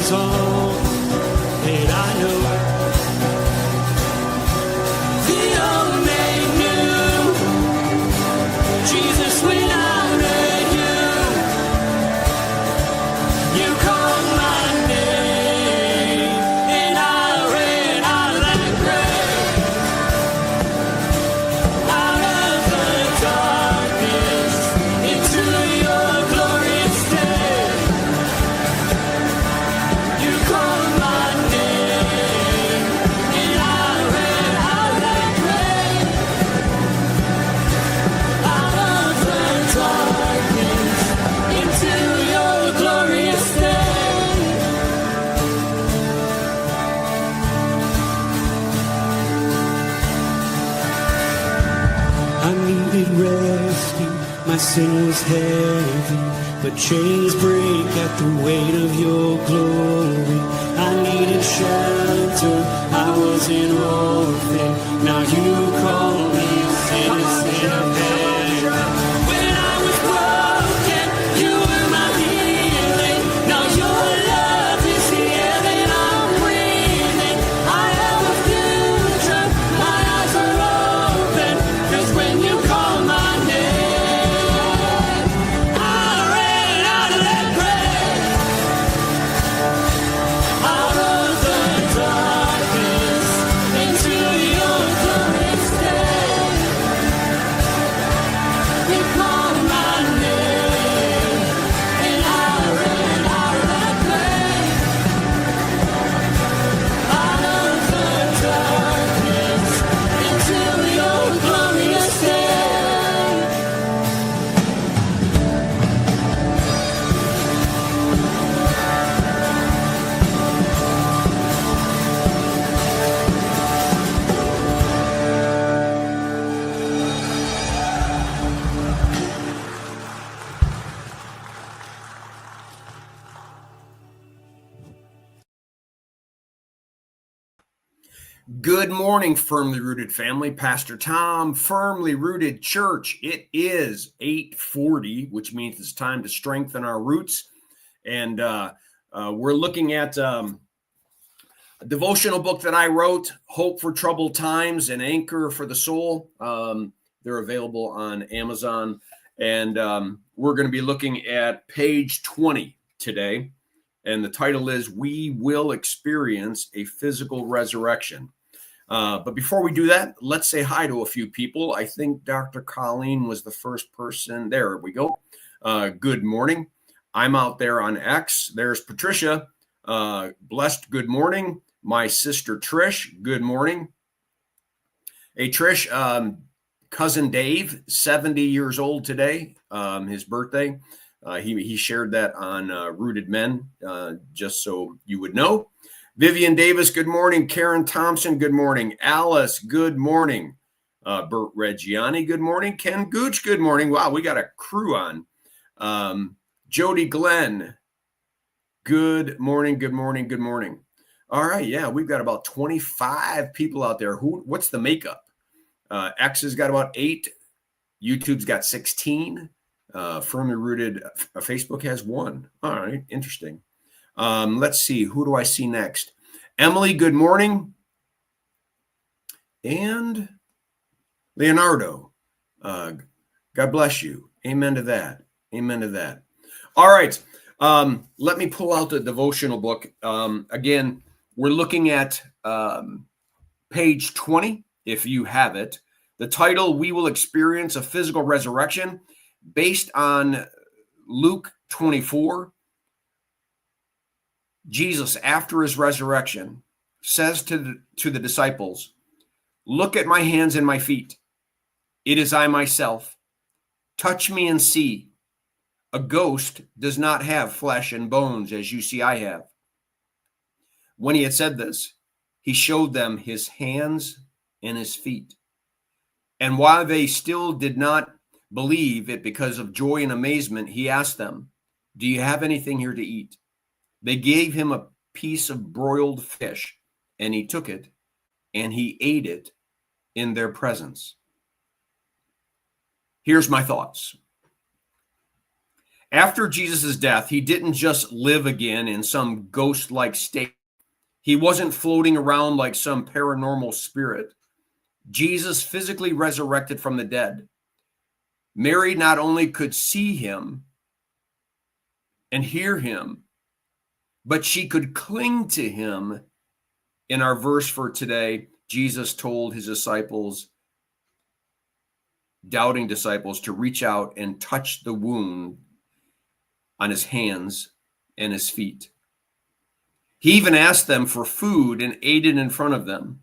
song that I know. The old name knew Jesus when I read you. You called my name, and I ran out of that grave, out of the darkness, into your glorious day. You called my name, and I ran out of that grave, out of the darkness, into your glorious day. I needed rescue, my sin was heavy, but chains break at the weight of your glory. I needed shelter, I was an orphan, now you call me citizen of heaven. When I was broken, you were my healing, now your love is the air that I'm breathing. I have a future, my eyes are open, 'cause when you call my name, I ran out of that grave, out of the darkness, into your glorious day. You called my name, and I ran out of that grave, out of the darkness, into your glorious day. Good morning, Firmly Rooted family. Pastor Tom, Firmly Rooted Church. It is 8:40, which means it's time to strengthen our roots. And we're looking at a devotional book that I wrote, Hope for Troubled Times, An Anchor for the Soul. They're available on Amazon. And we're going to be looking at page 20 today. And the title is We Will Experience a Physical Resurrection. But before we do that, let's say hi to a few people. I think Dr. Colleen was the first person. There we go. Good morning. I'm out there on X. There's Patricia. Blessed good morning. My sister Trish, good morning. Hey, Trish, cousin Dave, 70 years old today, his birthday. He shared that on Rooted Men, just so you would know. Vivian Davis, good morning. Karen Thompson, good morning. Alice, good morning. Bert Reggiani, good morning. Ken Gooch, good morning. Wow, we got a crew on. Jody Glenn, good morning, good morning, good morning. All right, yeah, we've got about 25 people out there. What's the makeup? X has got about 8. YouTube's got 16. Firmly Rooted Facebook has 1. All right, interesting. Let's see, who do I see next? Emily, good morning. And Leonardo, God bless you. Amen to that. Amen to that. All right, let me pull out the devotional book. Again, we're looking at page 20, if you have it. The title, We Will Experience a Physical Resurrection, based on Luke 24. Jesus, after his resurrection, says to the disciples, look at my hands and my feet. It is I myself. Touch me and see. A ghost does not have flesh and bones as you see I have. When he had said this, he showed them his hands and his feet. And while they still did not believe it because of joy and amazement, he asked them, do you have anything here to eat? They gave him a piece of broiled fish, and he took it, and he ate it in their presence. Here's my thoughts. After Jesus' death, he didn't just live again in some ghost-like state. He wasn't floating around like some paranormal spirit. Jesus physically resurrected from the dead. Mary not only could see him and hear him, but she could cling to him. In our verse for today, Jesus told his disciples, doubting disciples, to reach out and touch the wound on his hands and his feet. He even asked them for food and ate it in front of them.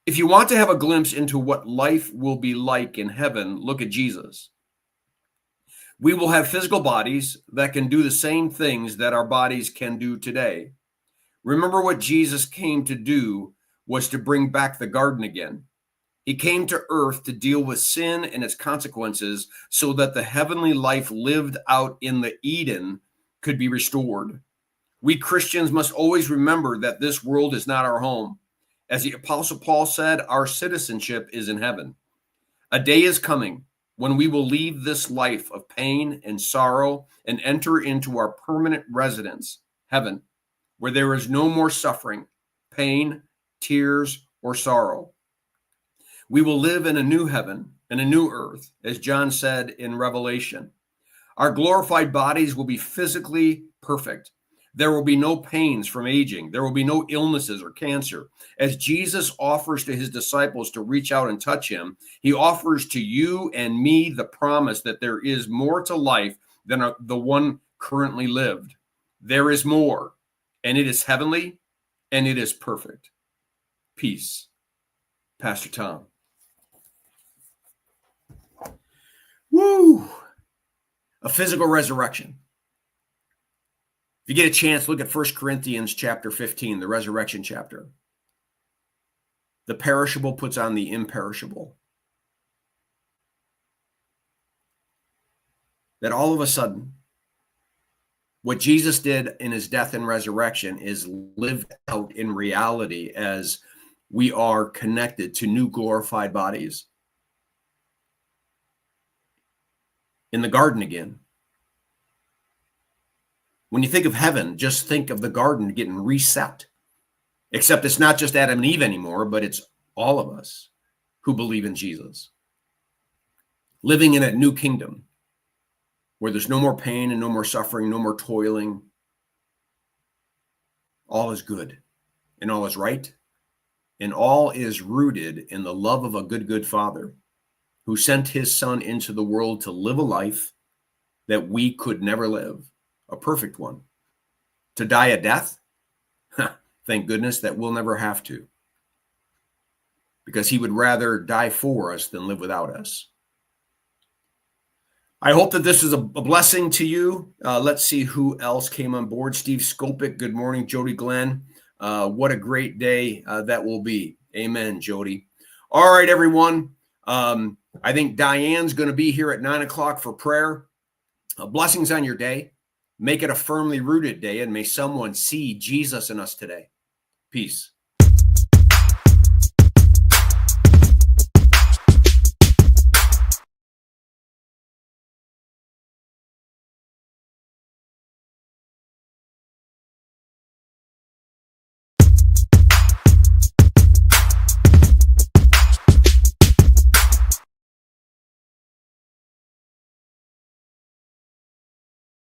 If you want to have a glimpse into what life will be like in heaven, look at Jesus. We will have physical bodies that can do the same things that our bodies can do today. Remember, what Jesus came to do was to bring back the garden again. He came to earth to deal with sin and its consequences so that the heavenly life lived out in the Eden could be restored. We Christians must always remember that this world is not our home. As the Apostle Paul said, our citizenship is in heaven. A day is coming when we will leave this life of pain and sorrow and enter into our permanent residence, heaven, where there is no more suffering, pain, tears, or sorrow. We will live in a new heaven and a new earth, as John said in Revelation. Our glorified bodies will be physically perfect. There will be no pains from aging. There will be no illnesses or cancer. As Jesus offers to his disciples to reach out and touch him, he offers to you and me the promise that there is more to life than the one currently lived. There is more, and it is heavenly, and it is perfect. Peace. Pastor Tom. Woo! A physical resurrection. If you get a chance, look at 1 Corinthians chapter 15, the resurrection chapter. The perishable puts on the imperishable. That all of a sudden, what Jesus did in his death and resurrection is lived out in reality as we are connected to new glorified bodies. In the garden again. When you think of heaven, just think of the garden getting reset. Except it's not just Adam and Eve anymore, but it's all of us who believe in Jesus. Living in a new kingdom where there's no more pain and no more suffering, no more toiling. All is good and all is right. And all is rooted in the love of a good Father who sent his Son into the world to live a life that we could never live. A perfect one. To die a death? Thank goodness that we'll never have to. Because he would rather die for us than live without us. I hope that this is a blessing to you. Let's see who else came on board. Steve Skopik, good morning. Jody Glenn, what a great day that will be. Amen, Jody. All right, everyone. I think Diane's going to be here at 9 o'clock for prayer. Blessings on your day. Make it a firmly rooted day, and may someone see Jesus in us today. Peace.